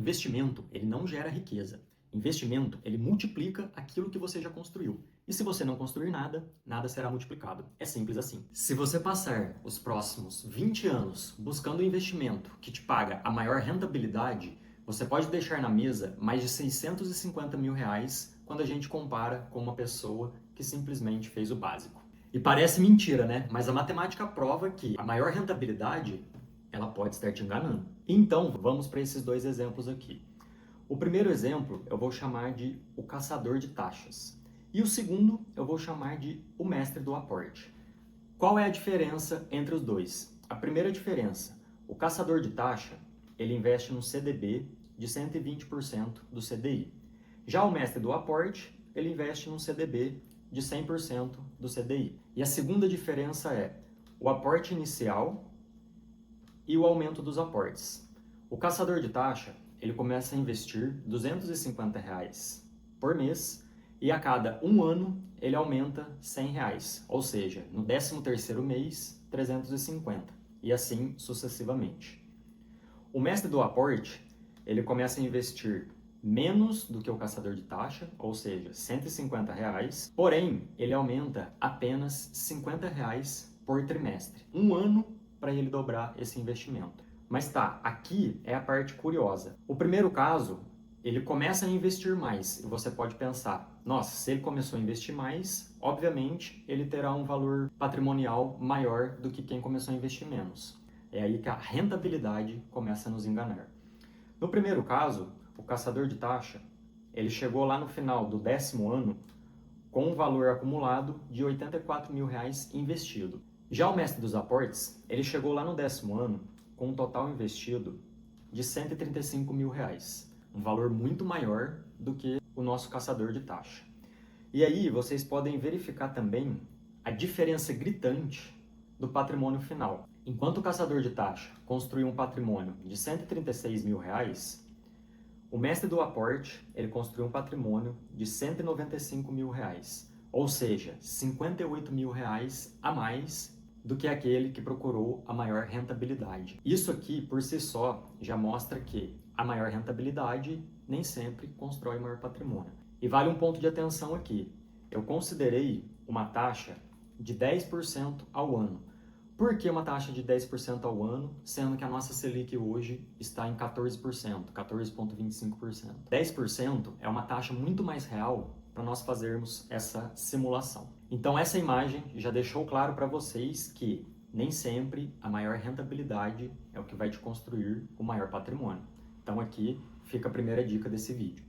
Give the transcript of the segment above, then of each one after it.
Investimento, ele não gera riqueza. Investimento, ele multiplica aquilo que você já construiu. E se você não construir nada, nada será multiplicado. É simples assim. Se você passar os próximos 20 anos buscando um investimento que te paga a maior rentabilidade, você pode deixar na mesa mais de 650 mil reais quando a gente compara com uma pessoa que simplesmente fez o básico. E parece mentira, né? Mas a matemática prova que a maior rentabilidade, ela pode estar te enganando. Então, vamos para esses dois exemplos aqui. O primeiro exemplo eu vou chamar de o caçador de taxas. E o segundo eu vou chamar de o mestre do aporte. Qual é a diferença entre os dois? A primeira diferença, o caçador de taxa, ele investe num CDB de 120% do CDI. Já o mestre do aporte, ele investe num CDB de 100% do CDI. E a segunda diferença é o aporte inicial e o aumento dos aportes. O caçador de taxa, ele começa a investir R$ 250 reais por mês e a cada um ano ele aumenta R$ 100 reais, ou seja, no 13º mês, 350 e assim sucessivamente. O mestre do aporte, ele começa a investir menos do que o caçador de taxa, ou seja, R$ 150 reais, porém ele aumenta apenas R$ 50 reais por trimestre, um ano para ele dobrar esse investimento. Mas tá, aqui é a parte curiosa. O primeiro caso, ele começa a investir mais e você pode pensar, nossa, se ele começou a investir mais, obviamente ele terá um valor patrimonial maior do que quem começou a investir menos. É aí que a rentabilidade começa a nos enganar. No primeiro caso, o caçador de taxa, ele chegou lá no final do 10º ano com um valor acumulado de R$ 84 mil reais investido. Já o mestre dos aportes, ele chegou lá no 10º ano com um total investido de R$ 135 mil reais, um valor muito maior do que o nosso caçador de taxa. E aí vocês podem verificar também a diferença gritante do patrimônio final. Enquanto o caçador de taxa construiu um patrimônio de R$ 136 mil reais, o mestre do aporte, ele construiu um patrimônio de R$ 195 mil reais, ou seja, R$ 58 mil reais a mais do que aquele que procurou a maior rentabilidade. Isso aqui, por si só, já mostra que a maior rentabilidade nem sempre constrói maior patrimônio. E vale um ponto de atenção aqui. Eu considerei uma taxa de 10% ao ano. Por que uma taxa de 10% ao ano, sendo que a nossa Selic hoje está em 14%, 14,25%? 10% é uma taxa muito mais real para nós fazermos essa simulação. Então essa imagem já deixou claro para vocês que nem sempre a maior rentabilidade é o que vai te construir o maior patrimônio. Então aqui fica a primeira dica desse vídeo.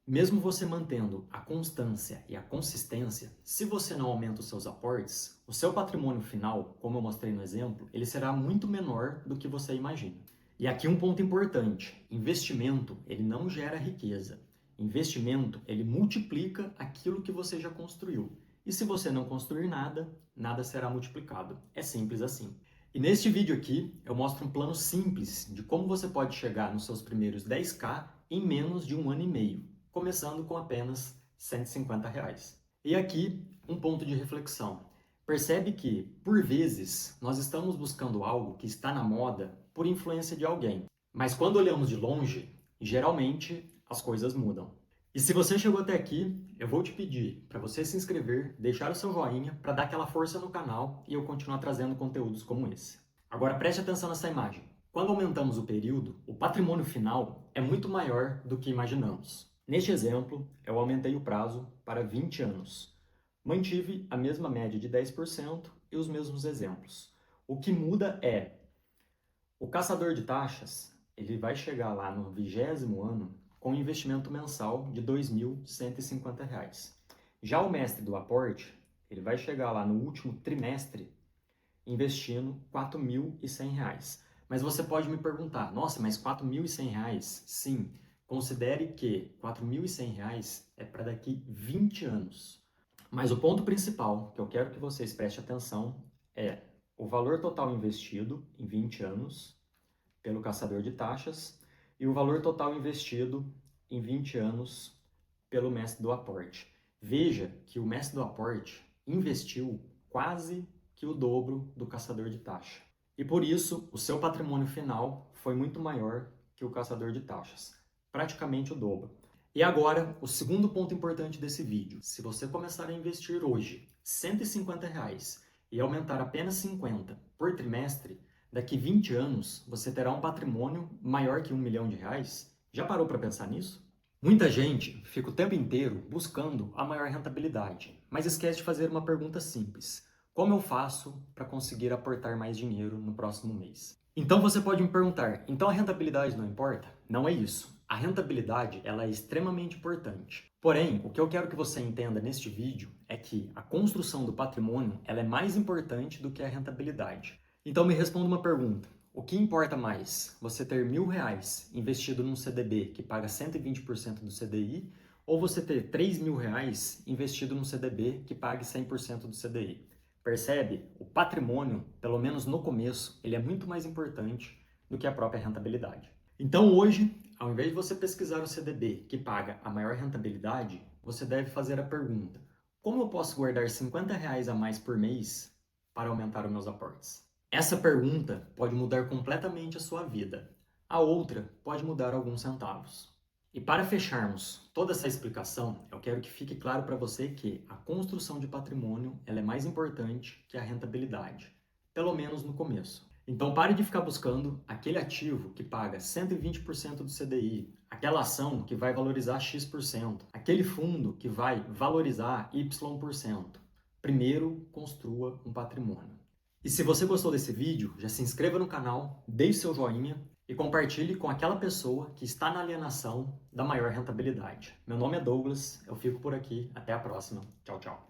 Mesmo você mantendo a constância e a consistência, se você não aumenta os seus aportes, o seu patrimônio final, como eu mostrei no exemplo, ele será muito menor do que você imagina. E aqui um ponto importante, investimento, ele não gera riqueza. Investimento, ele multiplica aquilo que você já construiu. E se você não construir nada, nada será multiplicado. É simples assim. E neste vídeo aqui, eu mostro um plano simples de como você pode chegar nos seus primeiros 10K em menos de um ano e meio, começando com apenas R$ 150 reais. E aqui, um ponto de reflexão. Percebe que, por vezes, nós estamos buscando algo que está na moda por influência de alguém. Mas quando olhamos de longe, geralmente as coisas mudam. E se você chegou até aqui, eu vou te pedir para você se inscrever, deixar o seu joinha para dar aquela força no canal e eu continuar trazendo conteúdos como esse. Agora preste atenção nessa imagem. Quando aumentamos o período, o patrimônio final é muito maior do que imaginamos. Neste exemplo, eu aumentei o prazo para 20 anos. Mantive a mesma média de 10% e os mesmos exemplos. O que muda é, o caçador de taxas, ele vai chegar lá no 20º ano com um investimento mensal de R$ 2.150. Já o mestre do aporte, ele vai chegar lá no último trimestre investindo R$ 4.100. Mas você pode me perguntar, nossa, mas R$ 4.100? Sim, considere que R$ 4.100 é para daqui 20 anos. Mas o ponto principal que eu quero que vocês prestem atenção é o valor total investido em 20 anos pelo caçador de taxas e o valor total investido em 20 anos pelo mestre do aporte. Veja que o mestre do aporte investiu quase que o dobro do caçador de taxa. E por isso, o seu patrimônio final foi muito maior que o caçador de taxas. praticamente o dobro. E agora, o segundo ponto importante desse vídeo. Se você começar a investir hoje R$ 150 e aumentar apenas 50 por trimestre, daqui 20 anos você terá um patrimônio maior que R$ 1 milhão. Já parou para pensar nisso? Muita gente fica o tempo inteiro buscando a maior rentabilidade, mas esquece de fazer uma pergunta simples. Como eu faço para conseguir aportar mais dinheiro no próximo mês? Então você pode me perguntar, então a rentabilidade não importa? Não é isso. A rentabilidade ela é extremamente importante. Porém, o que eu quero que você entenda neste vídeo é que a construção do patrimônio ela é mais importante do que a rentabilidade. Então me responda uma pergunta. O que importa mais? Você ter R$ 1.000 investido num CDB que paga 120% do CDI ou você ter R$ 3.000 investido num CDB que pague 100% do CDI? Percebe? O patrimônio, pelo menos no começo, ele é muito mais importante do que a própria rentabilidade. Então hoje, ao invés de você pesquisar o CDB que paga a maior rentabilidade, você deve fazer a pergunta: como eu posso guardar R$ 50 a mais por mês para aumentar os meus aportes? Essa pergunta pode mudar completamente a sua vida. A outra pode mudar alguns centavos. E para fecharmos toda essa explicação, eu quero que fique claro para você que a construção de patrimônio ela é mais importante que a rentabilidade, pelo menos no começo. Então pare de ficar buscando aquele ativo que paga 120% do CDI, aquela ação que vai valorizar X%, aquele fundo que vai valorizar Y%. Primeiro, construa um patrimônio. E se você gostou desse vídeo, já se inscreva no canal, deixe seu joinha e compartilhe com aquela pessoa que está na alienação da maior rentabilidade. Meu nome é Douglas, eu fico por aqui, até a próxima. Tchau, tchau.